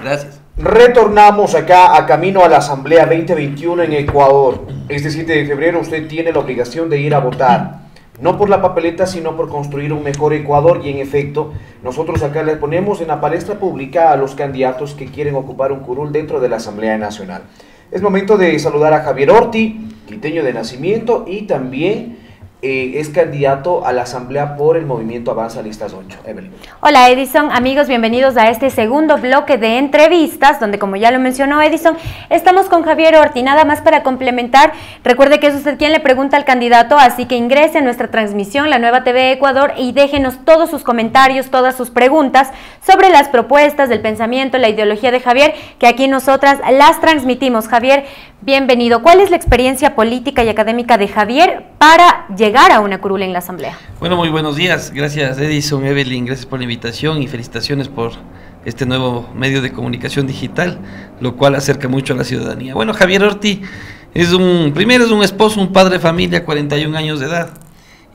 Gracias. Retornamos acá a camino a la Asamblea 2021 en Ecuador. Este 7 de febrero usted tiene la obligación de ir a votar. No por la papeleta, sino por construir un mejor Ecuador. Y en efecto, nosotros acá les ponemos en la palestra pública a los candidatos que quieren ocupar un curul dentro de la Asamblea Nacional. Es momento de saludar a Javier Orti, quiteño de nacimiento, y también es candidato a la Asamblea por el Movimiento Avanza Listas 8. Evelyn. Hola Edison, amigos, bienvenidos a este segundo bloque de entrevistas, donde, como ya lo mencionó Edison, estamos con Javier Orti. Nada más para complementar, recuerde que es usted quien le pregunta al candidato, así que ingrese a nuestra transmisión, La Nueva TV Ecuador, y déjenos todos sus comentarios, todas sus preguntas sobre las propuestas, del pensamiento, la ideología de Javier, que aquí nosotras las transmitimos. Javier, bienvenido. ¿Cuál es la experiencia política y académica de Javier para llegar a una curul en la Asamblea? Bueno, muy buenos días. Gracias Edison, Evelyn, gracias por la invitación y felicitaciones por este nuevo medio de comunicación digital, lo cual acerca mucho a la ciudadanía. Bueno, Javier Orti primero es un esposo, un padre de familia, 41 años de edad.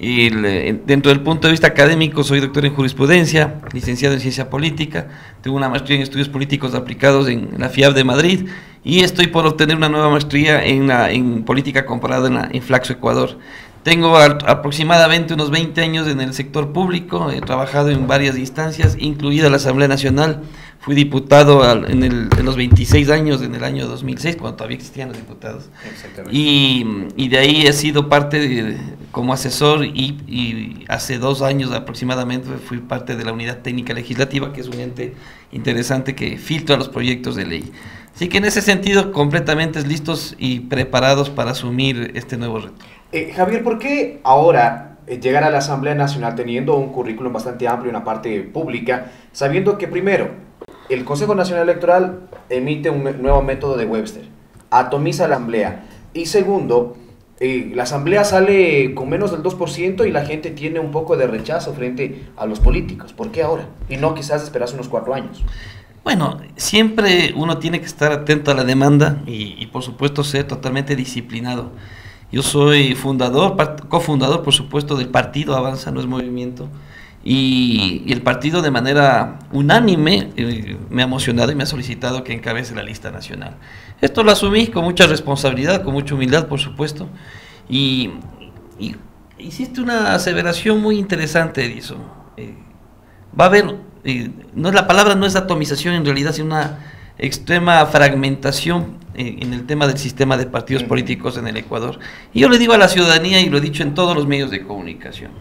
Y dentro del punto de vista académico, soy doctor en jurisprudencia, licenciado en ciencia política, tengo una maestría en estudios políticos aplicados en la FIAB de Madrid y estoy por obtener una nueva maestría en política comparada en Flaxo, Ecuador. Tengo aproximadamente unos 20 años en el sector público, he trabajado en varias instancias, incluida la Asamblea Nacional. Fui diputado en los 26 años, en el año 2006, cuando todavía existían los diputados. Exactamente. Y de ahí he sido parte como asesor y hace 2 años aproximadamente fui parte de la Unidad Técnica Legislativa, que es un ente interesante que filtra los proyectos de ley. Así que en ese sentido, completamente listos y preparados para asumir este nuevo reto. Javier, ¿por qué ahora llegar a la Asamblea Nacional teniendo un currículum bastante amplio en la parte pública, sabiendo que primero, el Consejo Nacional Electoral emite un nuevo método de Webster, atomiza la Asamblea, y segundo, la Asamblea sale con menos del 2% y la gente tiene un poco de rechazo frente a los políticos? ¿Por qué ahora? Y no quizás esperarse unos 4 años. Bueno, siempre uno tiene que estar atento a la demanda y por supuesto ser totalmente disciplinado. Yo soy cofundador, por supuesto, del partido Avanza, no es Movimiento, y el partido de manera unánime me ha emocionado y me ha solicitado que encabece la lista nacional. Esto lo asumí con mucha responsabilidad, con mucha humildad, por supuesto, y hiciste una aseveración muy interesante, Edison. Va a haber, la palabra no es atomización en realidad, sino una extrema fragmentación en el tema del sistema de partidos políticos en el Ecuador. Y yo le digo a la ciudadanía, y lo he dicho en todos los medios de comunicación,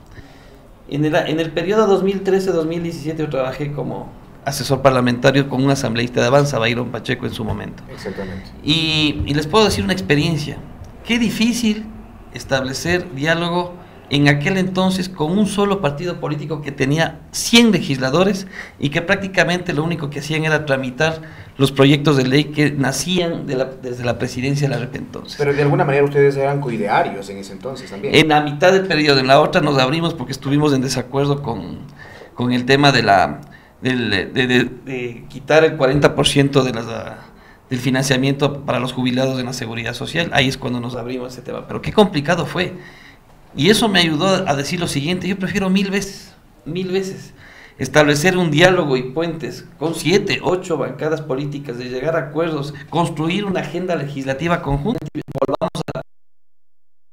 en el periodo 2013-2017 yo trabajé como asesor parlamentario con un asambleísta de Avanza, Byron Pacheco, en su momento. Exactamente. Y les puedo decir una experiencia. Qué difícil establecer diálogo en aquel entonces con un solo partido político que tenía 100 legisladores y que prácticamente lo único que hacían era tramitar los proyectos de ley que nacían desde la presidencia de la REP entonces. Pero de alguna manera ustedes eran coidearios en ese entonces también. En la mitad del periodo, en la otra nos abrimos porque estuvimos en desacuerdo con el tema de quitar el 40% del financiamiento para los jubilados en la seguridad social. Ahí es cuando nos abrimos ese tema. Pero qué complicado fue. Y eso me ayudó a decir lo siguiente: yo prefiero mil veces, establecer un diálogo y puentes con 7, 8 bancadas políticas, de llegar a acuerdos, construir una agenda legislativa conjunta, y volvamos a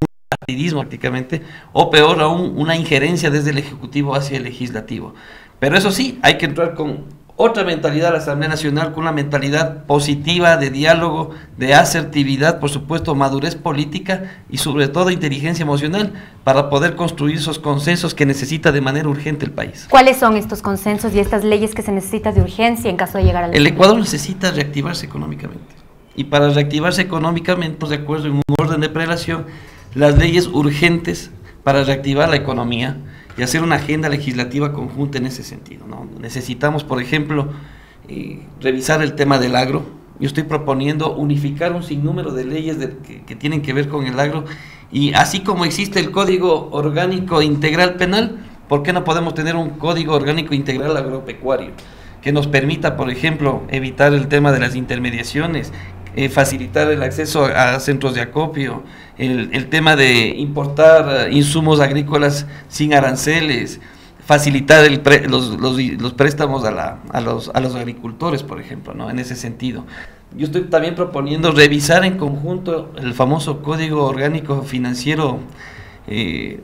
un partidismo prácticamente, o peor aún, una injerencia desde el Ejecutivo hacia el Legislativo. Pero eso sí, hay que entrar con otra mentalidad a la Asamblea Nacional, con una mentalidad positiva, de diálogo, de asertividad, por supuesto, madurez política y sobre todo inteligencia emocional para poder construir esos consensos que necesita de manera urgente el país. ¿Cuáles son estos consensos y estas leyes que se necesitan de urgencia en caso de llegar al... El Ecuador necesita reactivarse económicamente, y para reactivarse económicamente, de acuerdo en un orden de prelación, las leyes urgentes para reactivar la economía y hacer una agenda legislativa conjunta en ese sentido, ¿no? Necesitamos, por ejemplo, revisar el tema del agro. Yo estoy proponiendo unificar un sinnúmero de leyes que tienen que ver con el agro, y así como existe el Código Orgánico Integral Penal, ¿por qué no podemos tener un Código Orgánico Integral Agropecuario que nos permita, por ejemplo, evitar el tema de las intermediaciones, facilitar el acceso a centros de acopio, el tema de importar insumos agrícolas sin aranceles, facilitar los préstamos a los agricultores, por ejemplo, ¿no? En ese sentido. Yo estoy también proponiendo revisar en conjunto el famoso Código Orgánico Financiero,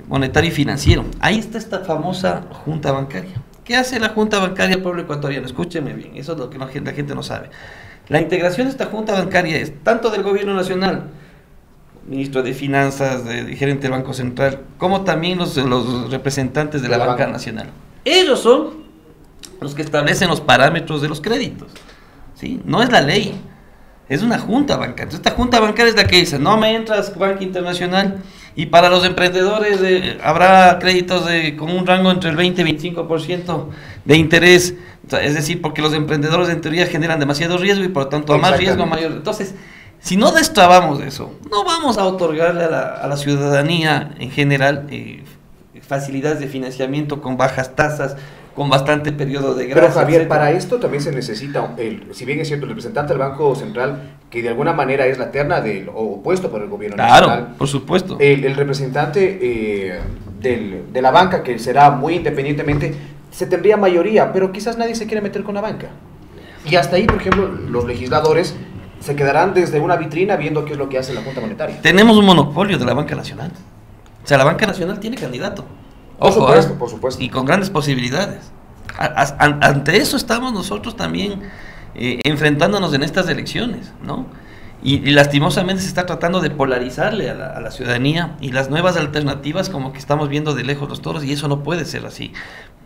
Monetario y Financiero. Ahí está esta famosa Junta Bancaria. ¿Qué hace la Junta Bancaria del pueblo ecuatoriano? Escúcheme bien, eso es lo que la gente no sabe. La integración de esta Junta Bancaria es tanto del gobierno nacional, ministro de Finanzas, de gerente del Banco Central, como también los representantes de la banca nacional. Ellos son los que establecen los parámetros de los créditos, ¿sí? No es la ley, es una junta bancaria. Esta junta bancaria es la que dice, no me entras banca internacional, y para los emprendedores habrá créditos con un rango entre el 20 y 25% de interés, es decir, porque los emprendedores en teoría generan demasiado riesgo y por lo tanto a más riesgo mayor. Entonces, si no destrabamos eso, no vamos a otorgarle a la ciudadanía en general facilidades de financiamiento con bajas tasas, con bastante periodo de gracia. Pero Javier, para esto también se necesita, si bien es cierto, el representante del Banco Central, que de alguna manera es la terna o opuesto por el gobierno nacional. Claro, por supuesto. El representante de la banca, que será muy independientemente, se tendría mayoría, pero quizás nadie se quiere meter con la banca. Y hasta ahí, por ejemplo, los legisladores se quedarán desde una vitrina viendo qué es lo que hace la Junta Monetaria. Tenemos un monopolio de la banca nacional. O sea, la banca nacional tiene candidato. Ojo, por supuesto. Y con grandes posibilidades. Ante eso estamos nosotros también enfrentándonos en estas elecciones, ¿no? Y lastimosamente se está tratando de polarizarle a la ciudadanía, y las nuevas alternativas como que estamos viendo de lejos los toros, y eso no puede ser así.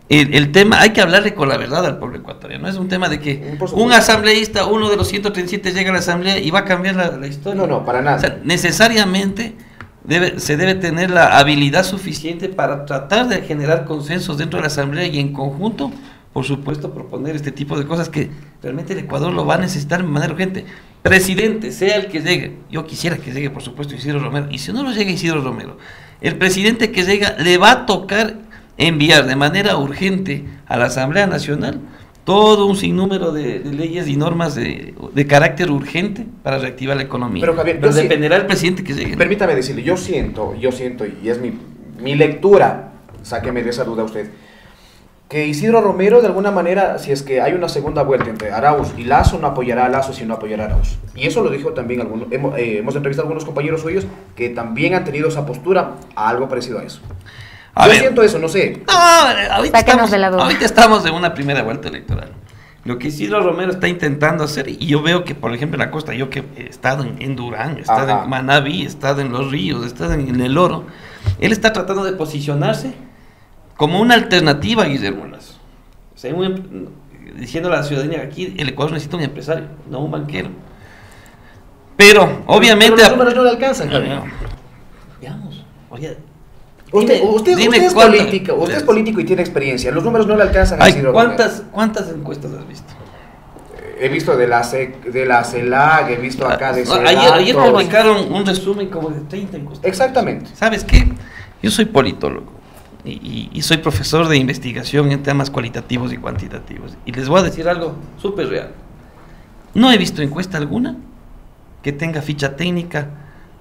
El tema, hay que hablarle con la verdad al pueblo ecuatoriano. No es un tema de que un asambleísta, uno de los 137 llega a la asamblea y va a cambiar la historia. No, para nada. O sea, necesariamente se debe tener la habilidad suficiente para tratar de generar consensos dentro de la asamblea y en conjunto, por supuesto, proponer este tipo de cosas que realmente el Ecuador lo va a necesitar de manera urgente. Presidente, sea el que llegue, yo quisiera que llegue, por supuesto, Isidro Romero, y si no lo llega Isidro Romero, el presidente que llega le va a tocar enviar de manera urgente a la Asamblea Nacional todo un sinnúmero de leyes y normas de carácter urgente para reactivar la economía. Pero Javier, dependerá del presidente que llegue. Permítame decirle, yo siento, y es mi lectura, sáqueme de esa duda usted, que Isidro Romero, de alguna manera, si es que hay una segunda vuelta entre Arauz y Lasso, no apoyará a Lasso, sino apoyará a Arauz. Y eso lo dijo también algunos, hemos entrevistado a algunos compañeros suyos que también han tenido esa postura, a algo parecido a eso. Yo siento eso, no sé. No, ahorita estamos en una primera vuelta electoral. Lo que Isidro Romero está intentando hacer, y yo veo que, por ejemplo, en la costa, yo que he estado en Durán, he estado en Manabí, he estado en Los Ríos, he estado en El Oro, él está tratando de posicionarse como una alternativa a Guillermo Lasso. O sea, diciendo a la ciudadanía que aquí el Ecuador necesita un empresario, no un banquero. Pero, obviamente... Pero los números no le alcanzan, Javier. Veamos, oye... Usted es político y tiene experiencia. Los números no le alcanzan a Isidro Romero. ¿Cuántas encuestas has visto? He visto de la CELAC, he visto acá de ayer publicaron un resumen como de 30 encuestas. Exactamente. ¿Sabes qué? Yo soy politólogo y soy profesor de investigación en temas cualitativos y cuantitativos. Y les voy a decir algo súper real. No he visto encuesta alguna que tenga ficha técnica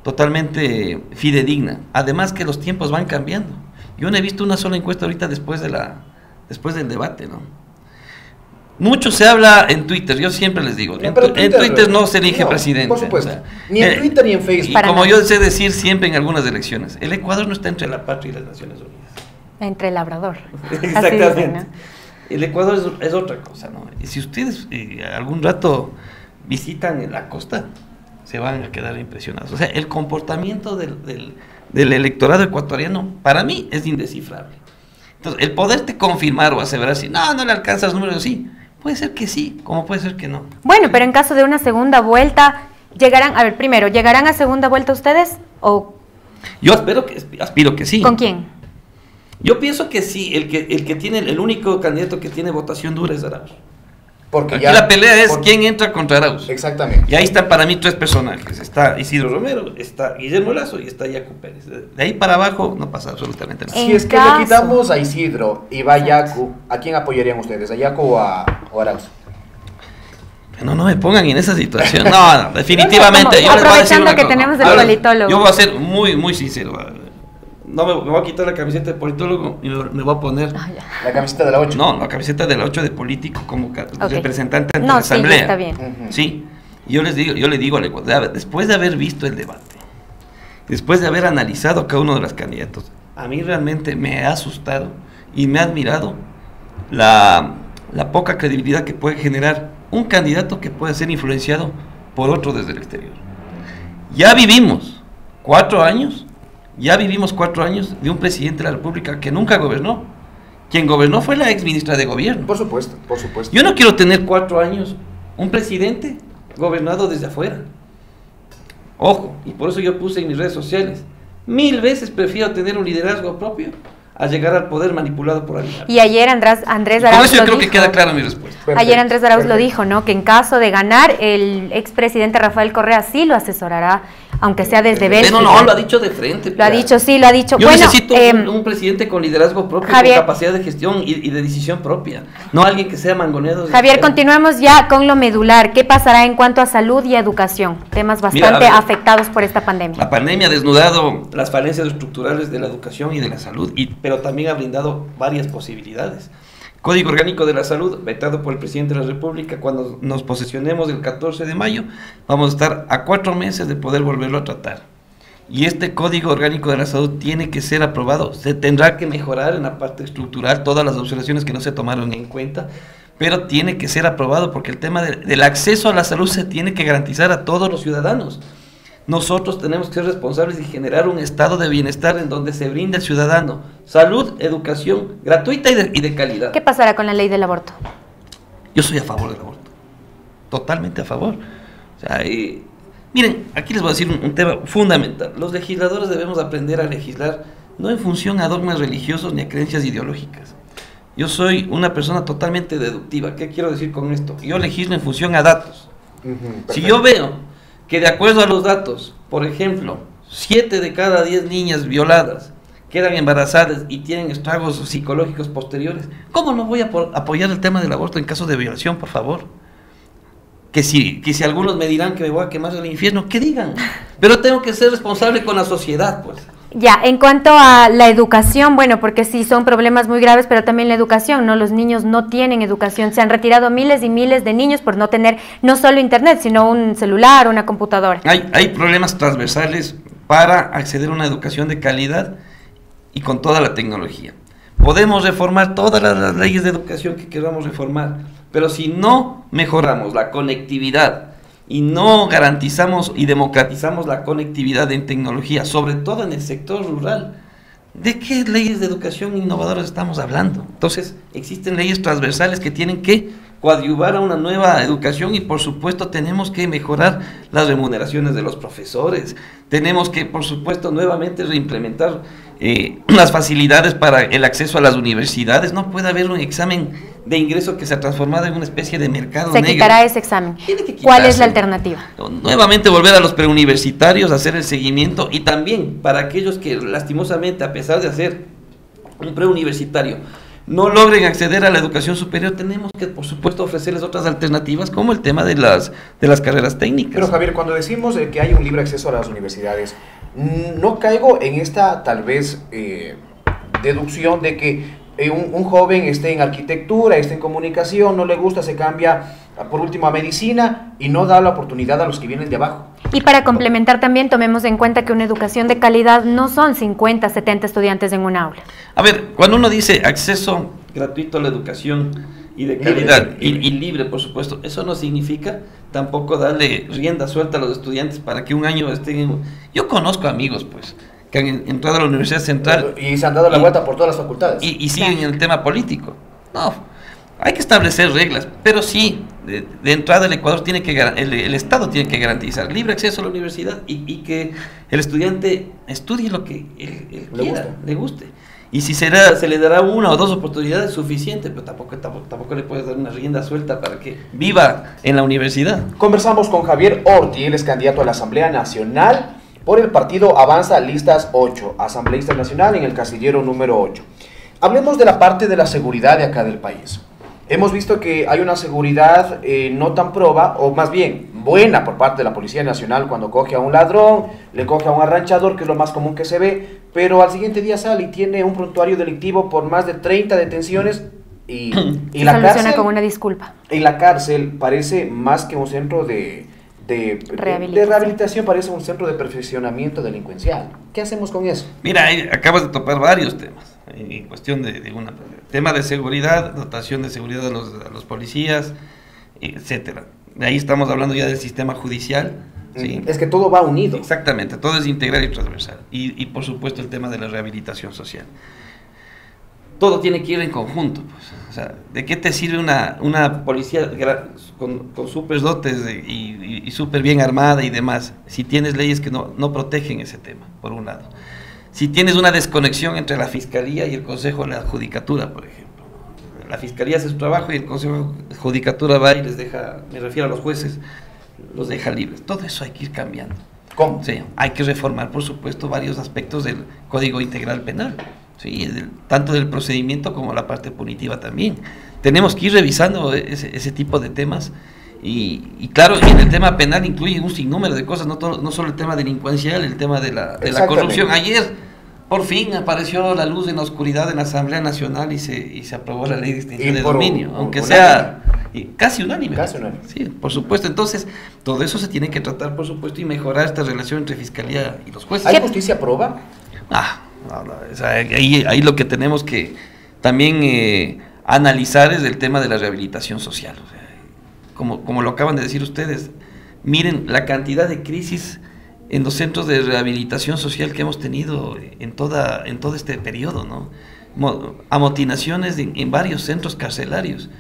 totalmente fidedigna. Además que los tiempos van cambiando. Yo no he visto una sola encuesta ahorita después del debate, ¿no? Mucho se habla en Twitter, yo siempre les digo, en Twitter no se elige presidente. Por supuesto, o sea, ni en Twitter ni en Facebook. Y como yo sé decir siempre en algunas elecciones, el Ecuador no está entre la patria y las Naciones Unidas. Entre el Labrador. Exactamente. Dicen, ¿no? El Ecuador es otra cosa, ¿no? Y si ustedes algún rato visitan la costa, se van a quedar impresionados. O sea, el comportamiento del electorado ecuatoriano, para mí, es indescifrable. Entonces, el poderte confirmar o aseverar si no le alcanza los números, sí, puede ser que sí, como puede ser que no. Bueno, pero en caso de una segunda vuelta, ¿llegarán a segunda vuelta ustedes? ¿O? Yo aspiro que sí. ¿Con quién? Yo pienso que sí, el único candidato que tiene votación dura es Arauz. Porque aquí la pelea es quién entra contra Arauz. Exactamente. Y ahí están para mí tres personajes. Está Isidro Romero, está Guillermo Lasso y está Yacu Pérez. De ahí para abajo no pasa absolutamente nada. Si es que le quitamos a Isidro y va Yacu, ¿a quién apoyarían ustedes? ¿A Yacu o a Arauz? No me pongan en esa situación. No, definitivamente. Aprovechando que tenemos el politólogo. Yo voy a ser muy, muy sincero. no me voy a quitar la camiseta de politólogo y me voy a poner la camiseta de la 8. No, la camiseta de la 8 de político como representante ante no, la asamblea. Sí, está bien. Sí, yo le digo al Ecuador, después de haber visto el debate, después de haber analizado a cada uno de los candidatos, a mí realmente me ha asustado y me ha admirado la poca credibilidad que puede generar un candidato que puede ser influenciado por otro desde el exterior. Ya vivimos 4 años de un presidente de la República que nunca gobernó. Quien gobernó fue la ex ministra de gobierno. Por supuesto, por supuesto. Yo no quiero tener 4 años un presidente gobernado desde afuera. Ojo, y por eso yo puse en mis redes sociales, 1000 veces prefiero tener un liderazgo propio a llegar al poder manipulado por alguien. Y ayer Andrés Con Arauz eso yo creo dijo, que queda clara mi respuesta. Perfecto, ayer Andrés Arauz lo perfecto. dijo, ¿no? Que en caso de ganar, el expresidente Rafael Correa sí lo asesorará, aunque sea desde Bélgica. Pero no, lo ha dicho de frente. Lo ha dicho, sí, lo ha dicho. Yo bueno, necesito un presidente con liderazgo propio, Javier, con capacidad de gestión y de decisión propia. No alguien que sea mangoneado. Javier, continuemos ya con lo medular. ¿Qué pasará en cuanto a salud y educación? Temas bastante afectados por esta pandemia. La pandemia ha desnudado las falencias estructurales de la educación y de la salud, pero también ha brindado varias posibilidades. Código Orgánico de la Salud, vetado por el presidente de la República. Cuando nos posesionemos el 14 de mayo, vamos a estar a 4 meses de poder volverlo a tratar. Y este Código Orgánico de la Salud tiene que ser aprobado. Se tendrá que mejorar en la parte estructural todas las observaciones que no se tomaron en cuenta, pero tiene que ser aprobado porque el tema del acceso a la salud se tiene que garantizar a todos los ciudadanos. Nosotros tenemos que ser responsables y generar un estado de bienestar en donde se brinde al ciudadano salud, educación gratuita y de calidad. ¿Qué pasará con la ley del aborto? Yo soy a favor del aborto, totalmente a favor. O sea, miren, aquí les voy a decir un tema fundamental. Los legisladores debemos aprender a legislar no en función a dogmas religiosos ni a creencias ideológicas. Yo soy una persona totalmente deductiva. ¿Qué quiero decir con esto? Yo legislo en función a datos. Si yo veo que de acuerdo a los datos, por ejemplo, 7 de cada 10 niñas violadas quedan embarazadas y tienen estragos psicológicos posteriores, ¿cómo no voy a apoyar el tema del aborto en caso de violación, por favor? Que si algunos me dirán que me voy a quemar al infierno, que digan, pero tengo que ser responsable con la sociedad, pues. Ya, en cuanto a la educación, bueno, porque sí son problemas muy graves, pero también la educación, ¿no? Los niños no tienen educación, se han retirado miles y miles de niños por no tener no solo internet, sino un celular, una computadora. Hay problemas transversales para acceder a una educación de calidad y con toda la tecnología. Podemos reformar todas las leyes de educación que queramos reformar, pero si no mejoramos la conectividad y no garantizamos y democratizamos la conectividad en tecnología, sobre todo en el sector rural, ¿de qué leyes de educación innovadoras estamos hablando? Entonces, existen leyes transversales que tienen que coadyuvar a una nueva educación y por supuesto tenemos que mejorar las remuneraciones de los profesores, tenemos que por supuesto nuevamente reimplementar las facilidades para el acceso a las universidades. No puede haber un examen de ingreso que se ha transformado en una especie de mercado negro. Se quitará ese examen. ¿Cuál es la alternativa? Nuevamente volver a los preuniversitarios, hacer el seguimiento y también para aquellos que lastimosamente a pesar de hacer un preuniversitario no logren acceder a la educación superior, tenemos que por supuesto ofrecerles otras alternativas como el tema de las carreras técnicas. Pero Javier, cuando decimos que hay un libre acceso a las universidades, no caigo en esta tal vez deducción de que un joven esté en arquitectura, esté en comunicación, no le gusta, se cambia por último a medicina y no da la oportunidad a los que vienen de abajo. Y para complementar también tomemos en cuenta que una educación de calidad no son 50, 70 estudiantes en un aula. A ver, cuando uno dice acceso gratuito a la educación y de calidad y libre, por supuesto, eso no significa tampoco darle rienda suelta a los estudiantes para que un año estén... Yo conozco amigos, pues, que han entrado a la Universidad Central y se han dado la vuelta por todas las facultades. Y siguen en el tema político. No, hay que establecer reglas, pero sí, de entrada el Ecuador tiene que el Estado tiene que garantizar libre acceso a la universidad y que el estudiante estudie lo que él quiera, le guste. Y si se le dará 1 o 2 oportunidades, suficiente, pero tampoco le puedes dar una rienda suelta para que viva en la universidad. Conversamos con Javier Orti, él es candidato a la Asamblea Nacional por el partido Avanza Listas 8, asambleísta nacional en el casillero número 8. Hablemos de la parte de la seguridad de acá del país. Hemos visto que hay una seguridad no tan proba, o más bien buena por parte de la Policía Nacional cuando coge a un ladrón, le coge a un arranchador, que es lo más común que se ve, pero al siguiente día sale y tiene un prontuario delictivo por más de 30 detenciones y la cárcel con una disculpa. Y la cárcel parece más que un centro de rehabilitación, parece un centro de perfeccionamiento delincuencial. ¿Qué hacemos con eso? Mira, acabas de topar varios temas en cuestión de tema de seguridad, dotación de seguridad a los policías, etcétera. De ahí estamos hablando ya del sistema judicial. ¿sí? Es que todo va unido. Exactamente, todo es integral y transversal. Y por supuesto el tema de la rehabilitación social. Todo tiene que ir en conjunto. Pues. O sea, ¿de qué te sirve una policía con súper dotes y súper bien armada y demás si tienes leyes que no protegen ese tema, por un lado? Si tienes una desconexión entre la Fiscalía y el Consejo de la Judicatura, por ejemplo. La Fiscalía hace su trabajo y el Consejo de Judicatura va y les deja, me refiero a los jueces, los deja libres. Todo eso hay que ir cambiando. ¿Cómo? Sí, hay que reformar, por supuesto, varios aspectos del Código Integral Penal. Sí, tanto del procedimiento como la parte punitiva también. Tenemos que ir revisando ese tipo de temas y claro, en el tema penal incluye un sinnúmero de cosas, no solo el tema delincuencial, el tema de la corrupción. Ayer, por fin, apareció la luz en la oscuridad en la Asamblea Nacional y se aprobó la ley de extinción de dominio, aunque sea casi unánime. Sí, por supuesto. Entonces, todo eso se tiene que tratar, por supuesto, y mejorar esta relación entre Fiscalía y los jueces. ¿Hay justicia proba? O sea, ahí lo que tenemos que también analizar es el tema de la rehabilitación social. O sea, como lo acaban de decir ustedes, miren la cantidad de crisis en los centros de rehabilitación social que hemos tenido en todo este periodo, ¿no? Amotinaciones en varios centros carcelarios.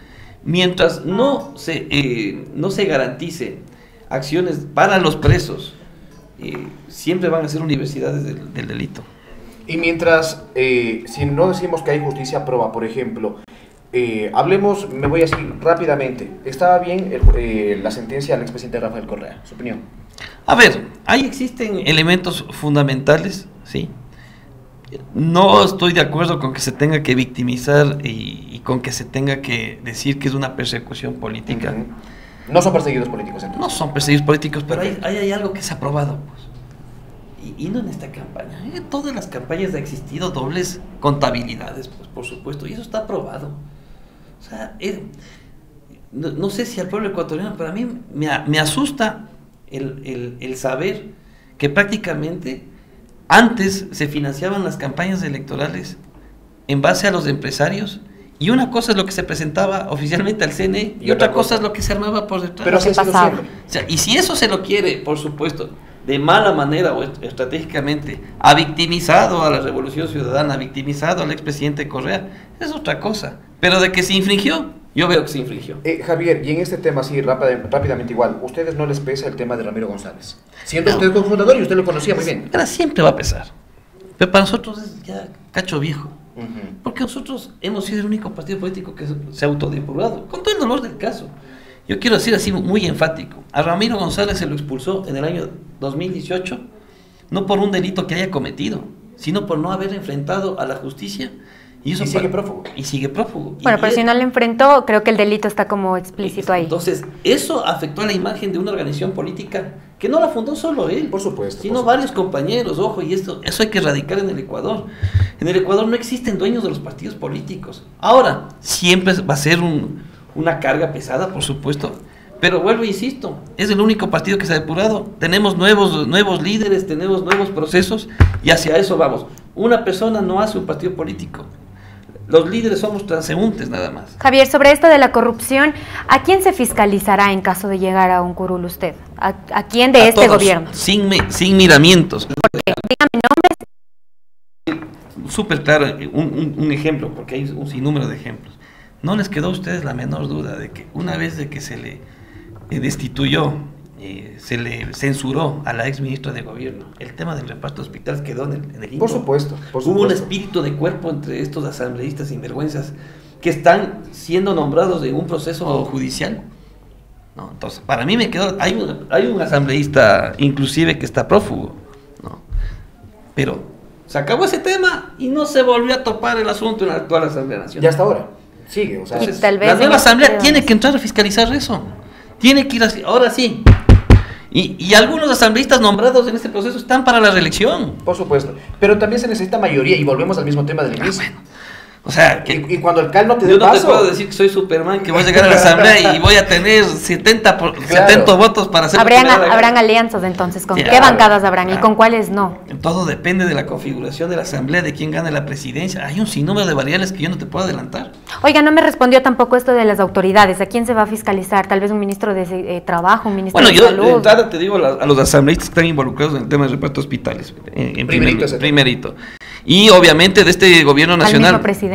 Mientras no se garantice acciones para los presos, siempre van a ser universidades del delito. Y mientras, si no decimos que hay justicia proba, por ejemplo, hablemos, me voy a decir rápidamente, ¿estaba bien la sentencia del expresidente Rafael Correa? Su opinión. A ver, ahí existen elementos fundamentales, ¿sí? No estoy de acuerdo con que se tenga que victimizar y con que se tenga que decir que es una persecución política. No son perseguidos políticos, entonces. No son perseguidos políticos, pero hay algo que se ha aprobado, pues. Y no en esta campaña. En todas las campañas ha existido dobles contabilidades, pues, por supuesto, y eso está aprobado. O sea, no sé si al pueblo ecuatoriano, pero a mí me asusta el saber que prácticamente antes se financiaban las campañas electorales en base a los empresarios, y una cosa es lo que se presentaba oficialmente al CNE y otra cosa es lo que se armaba por detrás. Pero ¿qué pasaba? O sea, y si eso se lo quiere, por supuesto, de mala manera o estratégicamente, ha victimizado a la Revolución Ciudadana, ha victimizado al expresidente Correa, es otra cosa. Pero de que se infringió, yo veo que se infringió. Javier, y en este tema, sí, rápidamente igual, ¿ustedes no les pesa el tema de Ramiro González? Siendo usted cofundador y usted lo conocía muy bien. Pero siempre va a pesar. Pero para nosotros es ya cacho viejo. Porque nosotros hemos sido el único partido político que se ha autodepurado, con todo el dolor del caso. Yo quiero decir así muy enfático, a Ramiro González se lo expulsó en el año 2018, no por un delito que haya cometido, sino por no haber enfrentado a la justicia. Y sigue prófugo. Bueno, pero si no le enfrentó, creo que el delito está como explícito ahí. Entonces, eso afectó a la imagen de una organización política que no la fundó solo él, por supuesto, sino varios compañeros. Ojo, y eso hay que erradicar en el Ecuador. En el Ecuador no existen dueños de los partidos políticos. Ahora, siempre va a ser una carga pesada, por supuesto. Pero vuelvo e insisto, es el único partido que se ha depurado. Tenemos nuevos líderes, tenemos nuevos procesos y hacia eso vamos. Una persona no hace un partido político. Los líderes somos transeúntes nada más. Javier, sobre esto de la corrupción, ¿a quién se fiscalizará en caso de llegar a un curul usted? ¿A quién de este todos, gobierno? Sin miramientos. Dígame nombres. Súper claro, un ejemplo, porque hay un sinnúmero de ejemplos. ¿No les quedó a ustedes la menor duda de que una vez de que se le destituyó, se le censuró a la ex ministra de gobierno, el tema del reparto de hospitales quedó en el limbo? Por supuesto. Hubo un espíritu de cuerpo entre estos asambleístas sinvergüenzas que están siendo nombrados en un proceso judicial. No, entonces, para mí me quedó, hay un asambleísta inclusive que está prófugo, ¿no? Pero se acabó ese tema y no se volvió a topar el asunto en la actual Asamblea Nacional. Ya hasta ahora. Sigue, o sea, entonces, tal vez la nueva Asamblea tiene que entrar a fiscalizar eso. Tiene que ir así, ahora sí, Y algunos asambleístas nombrados en este proceso están para la reelección. Por supuesto. Pero también se necesita mayoría y volvemos al mismo tema del inicio. Bueno. O sea, que y cuando el CAL no te dé yo no paso, te puedo decir que soy Superman, que voy a llegar a la asamblea y voy a tener 70 votos para hacer... Habrán alianzas entonces, ¿con qué bancadas habrán y con cuáles no? Todo depende de la configuración de la asamblea, de quién gane la presidencia. Hay un sinnúmero de variables que yo no te puedo adelantar. Oiga, no me respondió tampoco esto de las autoridades. ¿A quién se va a fiscalizar? Tal vez un ministro de Trabajo, un ministro de Salud. Bueno, yo de entrada te digo a los asambleístas que están involucrados en el tema de reparto de hospitales. En primerito. Y obviamente de este gobierno nacional. Al mismo presidente.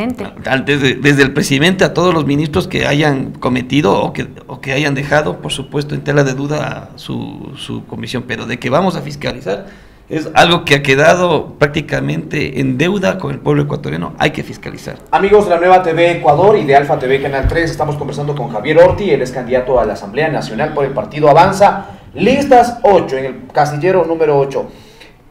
Desde el presidente a todos los ministros que hayan cometido o que hayan dejado, por supuesto, en tela de duda su comisión. Pero de que vamos a fiscalizar es algo que ha quedado prácticamente en deuda con el pueblo ecuatoriano. Hay que fiscalizar. Amigos de la Nueva TV Ecuador y de Alfa TV Canal 3, estamos conversando con Javier Orti, él es candidato a la Asamblea Nacional por el partido Avanza. Listas 8, en el casillero número 8.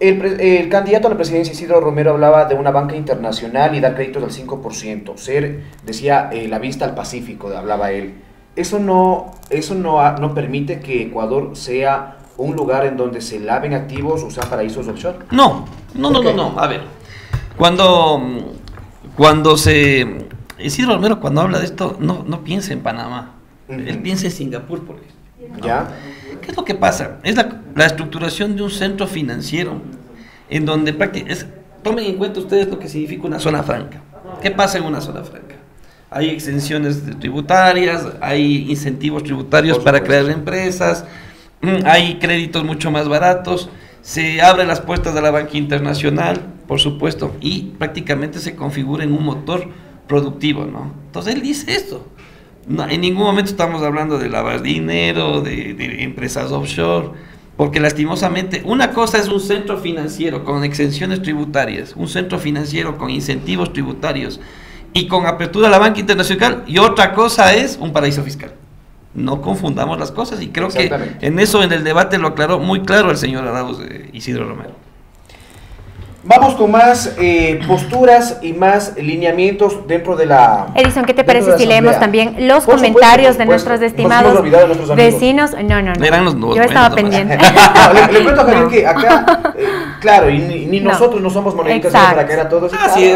El candidato a la presidencia Isidro Romero hablaba de una banca internacional y dar créditos del 5%. Decía, la vista al Pacífico, hablaba él. Eso no permite que Ecuador sea un lugar en donde se laven activos o sean paraísos offshore. No. A ver, Isidro Romero cuando habla de esto, no piensa en Panamá. Él piensa en Singapur, por ejemplo. ¿Ya? ¿Qué es lo que pasa? Es la estructuración de un centro financiero en donde tomen en cuenta ustedes lo que significa una zona franca. ¿Qué pasa en una zona franca? Hay exenciones tributarias, hay incentivos tributarios para crear empresas, hay créditos mucho más baratos, se abren las puertas de la banca internacional, por supuesto, y prácticamente se configura en un motor productivo, ¿no? Entonces él dice esto. No, en ningún momento estamos hablando de lavar dinero, de empresas offshore, porque lastimosamente una cosa es un centro financiero con exenciones tributarias, un centro financiero con incentivos tributarios y con apertura a la banca internacional, y otra cosa es un paraíso fiscal. No confundamos las cosas, y creo que en eso en el debate lo aclaró muy claro el señor Arauz Isidro Romero. Vamos con más posturas y más lineamientos dentro de la... Edison, ¿qué te parece si leemos también los comentarios de nuestros estimados vecinos? No. Eran los nuevos, yo estaba pendiente. Le cuento a Javier que acá, claro, y ni nosotros no somos moneditas para caer a todos. Sí,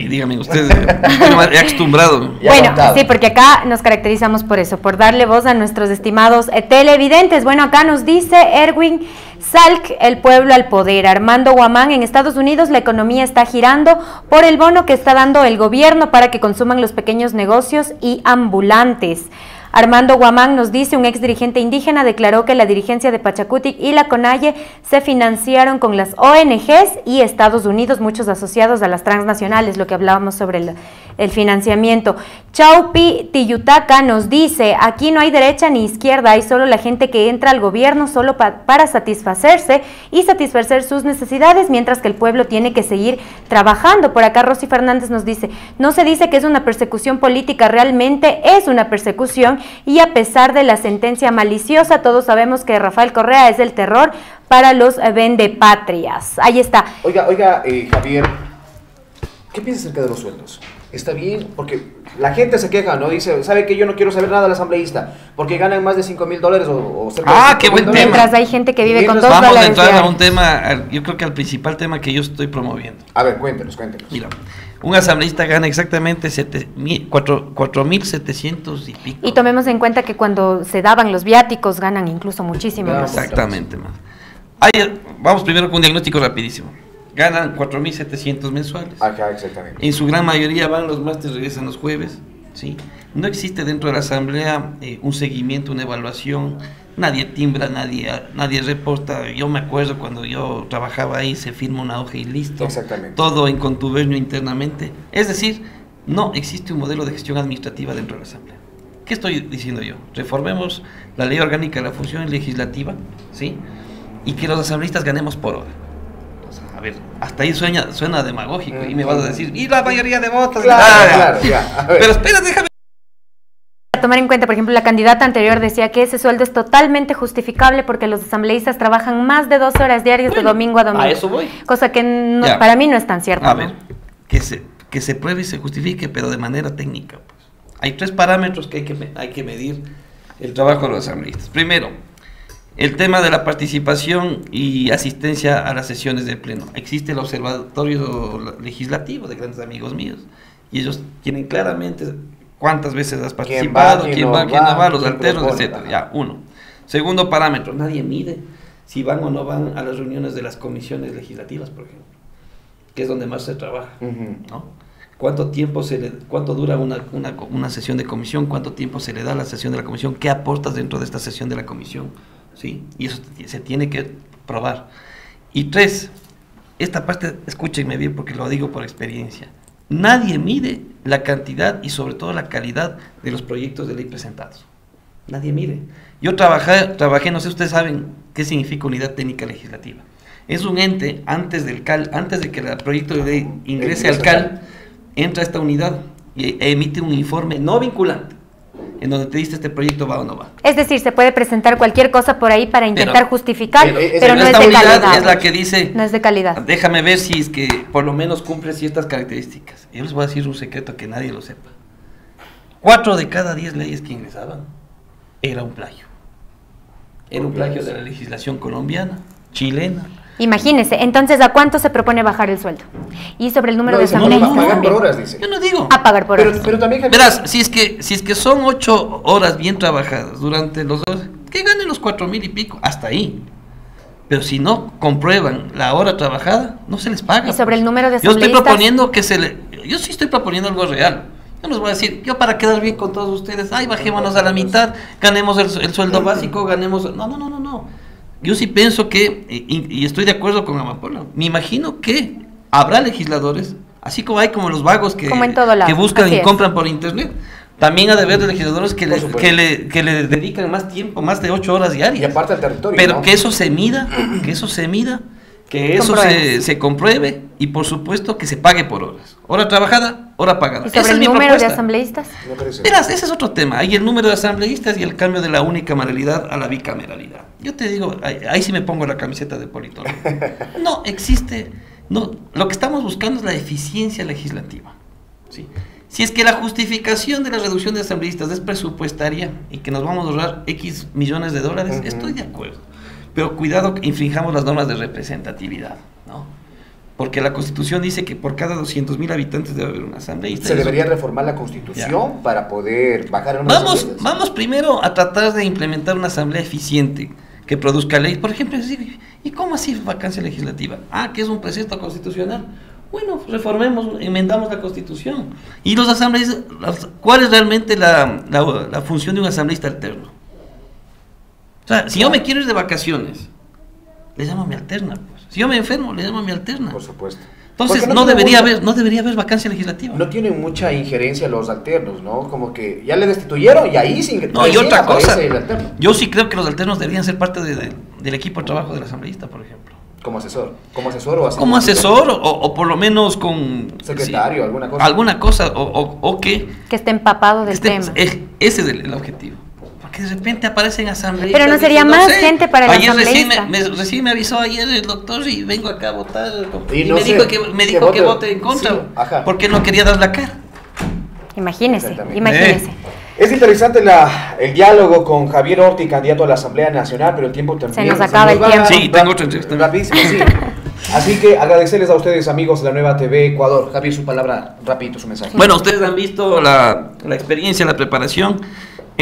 dígame, ustedes ya acostumbrado. Bueno, sí, porque acá nos caracterizamos por eso, por darle voz a nuestros estimados televidentes. Bueno, acá nos dice Erwin Salk, el pueblo al poder. Armando Guamán, en Estados Unidos la economía está girando por el bono que está dando el gobierno para que consuman los pequeños negocios y ambulantes. Armando Guamán nos dice, un ex dirigente indígena declaró que la dirigencia de Pachacutic y la CONAIE se financiaron con las ONGs y Estados Unidos, muchos asociados a las transnacionales, lo que hablábamos sobre el financiamiento. Chaupi Tiyutaka nos dice, aquí no hay derecha ni izquierda, hay solo la gente que entra al gobierno solo para satisfacerse y satisfacer sus necesidades, mientras que el pueblo tiene que seguir trabajando. Por acá Rosy Fernández nos dice, no se dice que es una persecución política, realmente es una persecución, y a pesar de la sentencia maliciosa, todos sabemos que Rafael Correa es el terror para los vendepatrias. Ahí está. Oiga, Javier, ¿qué piensas acerca de los sueldos? ¿Está bien? Porque la gente se queja, ¿no? Dice, ¿sabe que yo no quiero saber nada del asambleísta? Porque ganan más de $5,000 o cerca de qué buen tema. Mientras hay gente que vive con $2. Vamos a entrar a un tema, yo creo que al principal tema que yo estoy promoviendo. A ver, cuéntenos. Mira, un asambleísta gana exactamente 4.700 y pico. Y tomemos en cuenta que cuando se daban los viáticos ganan incluso muchísimo más. Exactamente, más. Vamos primero con un diagnóstico rapidísimo. Ganan 4.700 mensuales. Ajá, exactamente. En su gran mayoría van los martes, regresan los jueves, ¿sí? No existe dentro de la asamblea un seguimiento, una evaluación. Nadie timbra, nadie reporta. Yo me acuerdo cuando yo trabajaba ahí, se firma una hoja y listo. Exactamente. Todo en contubernio internamente. Es decir, no existe un modelo de gestión administrativa dentro de la asamblea. ¿Qué estoy diciendo yo? Reformemos la ley orgánica de la función legislativa, ¿sí? Y que los asambleístas ganemos por hora. A ver, hasta ahí suena demagógico y me vas a decir, y la mayoría de votos. Claro, ya. Pero espera, déjame. Tomar en cuenta, por ejemplo, la candidata anterior decía que ese sueldo es totalmente justificable porque los asambleístas trabajan más de 12 horas diarias de domingo a domingo. A eso voy. Cosa que para mí no es tan cierto. A ver, que se pruebe y se justifique, pero de manera técnica. Pues. Hay 3 parámetros que hay que medir el trabajo de los asambleístas. Primero, El tema de la participación y asistencia a las sesiones de pleno. Existe el observatorio legislativo de grandes amigos míos y ellos tienen claramente cuántas veces has participado, quién va, quién no va, los alternos, etcétera. Ya, uno. Segundo parámetro, nadie mide si van o no van a las reuniones de las comisiones legislativas, por ejemplo, que es donde más se trabaja, ¿no? ¿Cuánto dura una sesión de comisión? ¿Cuánto tiempo se le da a la sesión de la comisión? ¿Qué aportas dentro de esta sesión de la comisión? ¿Sí? Y eso se tiene que probar. Y tres, esta parte, escúchenme bien porque lo digo por experiencia. Nadie mide la cantidad y sobre todo la calidad de los proyectos de ley presentados. Nadie mide. Yo trabajé, no sé, ustedes saben qué significa unidad técnica legislativa. Es un ente antes del CAL, antes de que el proyecto de ley ingrese al CAL, entra a esta unidad y emite un informe no vinculante, en donde te dice este proyecto va o no va. Es decir, se puede presentar cualquier cosa por ahí para intentar justificar, pero no es de unidad calidad. Es la que dice, no es de calidad. Déjame ver si es que por lo menos cumple ciertas características. Yo les voy a decir un secreto que nadie lo sepa. 4 de cada 10 leyes que ingresaban era un plagio. Era un plagio de la legislación colombiana, chilena. Imagínese, entonces, ¿a cuánto se propone bajar el sueldo? Y sobre el número de asambleístas. No, pagar por horas, dice. Yo no digo. A pagar por horas. Pero también, verás, si es que son 8 horas bien trabajadas durante los 2, que ganen los 4,000 y pico, hasta ahí. Pero si no comprueban la hora trabajada, no se les paga. Y sobre el número de Yo asambleístas. estoy proponiendo yo sí estoy proponiendo algo real. Yo les voy a decir, yo para quedar bien con todos ustedes, bajémonos a la mitad, ganemos el sueldo básico, ganemos. No. Yo sí pienso que, y estoy de acuerdo con Amapola, me imagino que habrá legisladores, así como hay como los vagos que buscan y compran por internet, también ha de haber legisladores que le dedican más tiempo, más de 8 horas diarias. Y aparte del territorio, pero ¿no? que eso se mida, que eso se compruebe y por supuesto que se pague por horas. Hora trabajada, hora pagada. ¿Y sobre el número de asambleístas? Verás, ese es otro tema. Hay el número de asambleístas y el cambio de la unicameralidad a la bicameralidad. Yo te digo, ahí sí me pongo la camiseta de politólogo. No existe, lo que estamos buscando es la eficiencia legislativa. ¿Sí? Si es que la justificación de la reducción de asambleístas es presupuestaria y que nos vamos a ahorrar X millones de dólares, estoy de acuerdo. Pero cuidado que infringamos las normas de representatividad, ¿no? Porque la Constitución dice que por cada 200,000 habitantes debe haber un asambleísta. Se debería reformar la Constitución para poder bajar el número de asambleístas. Vamos primero a tratar de implementar una asamblea eficiente que produzca ley. Por ejemplo, decir, ¿y cómo así vacancia legislativa? Que es un precepto constitucional. Bueno, reformemos, enmendamos la Constitución. Y los asambleístas, ¿cuál es realmente la función de un asambleísta alterno? O sea, si yo me quiero ir de vacaciones, le llamo a mi alterna, pues. Si yo me enfermo, le llamo a mi alterna. Por supuesto. Entonces no debería haber vacancia legislativa. No tienen mucha injerencia los alternos, ¿no? Como que ya le destituyeron y ahí sin. No, y otra cosa. Yo sí creo que los alternos deberían ser parte del equipo de trabajo del asambleísta, por ejemplo. Como asesor o así. Como asesor o por lo menos con secretario, sí, alguna cosa. O que esté empapado del tema. Ese es el objetivo. Que de repente aparecen asambleístas. Pero no sería más gente para el asambleísta. Recién me avisó ayer el doctor y vengo acá a votar. Y me dijo que vote en contra, sí, porque no quería dar la cara. Imagínese. Es interesante el diálogo con Javier Orti, candidato a la Asamblea Nacional, pero el tiempo también. Se nos acaba el tiempo. Sí, tengo otra entrevista. Rapidísimo, sí. Así que agradecerles a ustedes, amigos de la Nueva TV Ecuador. Javier, su palabra, rapidito, su mensaje. Bueno, ustedes han visto la experiencia, la preparación.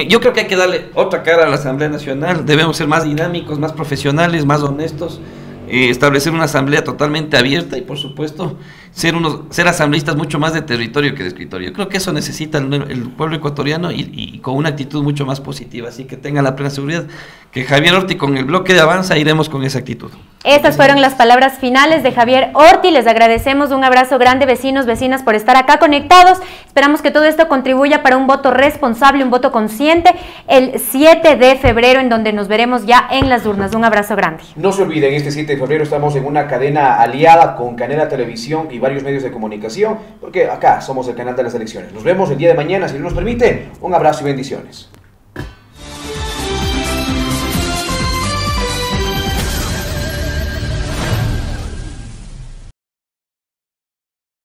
Yo creo que hay que darle otra cara a la Asamblea Nacional. Debemos ser más dinámicos, más profesionales, más honestos. Establecer una asamblea totalmente abierta y por supuesto ser asambleístas mucho más de territorio que de escritorio. Yo creo que eso necesita el pueblo ecuatoriano y con una actitud mucho más positiva, así que tengan la plena seguridad que Javier Orti con el bloque de Avanza iremos con esa actitud. Estas fueron las palabras finales de Javier Orti. Les agradecemos, un abrazo grande, vecinos, vecinas, por estar acá conectados. Esperamos que todo esto contribuya para un voto responsable, un voto consciente el 7 de febrero, en donde nos veremos ya en las urnas. Un abrazo grande. No se olviden, este 7 de febrero estamos en una cadena aliada con Canela Televisión y varios medios de comunicación, porque acá somos el canal de las elecciones. Nos vemos el día de mañana, si Dios nos permite. Un abrazo y bendiciones.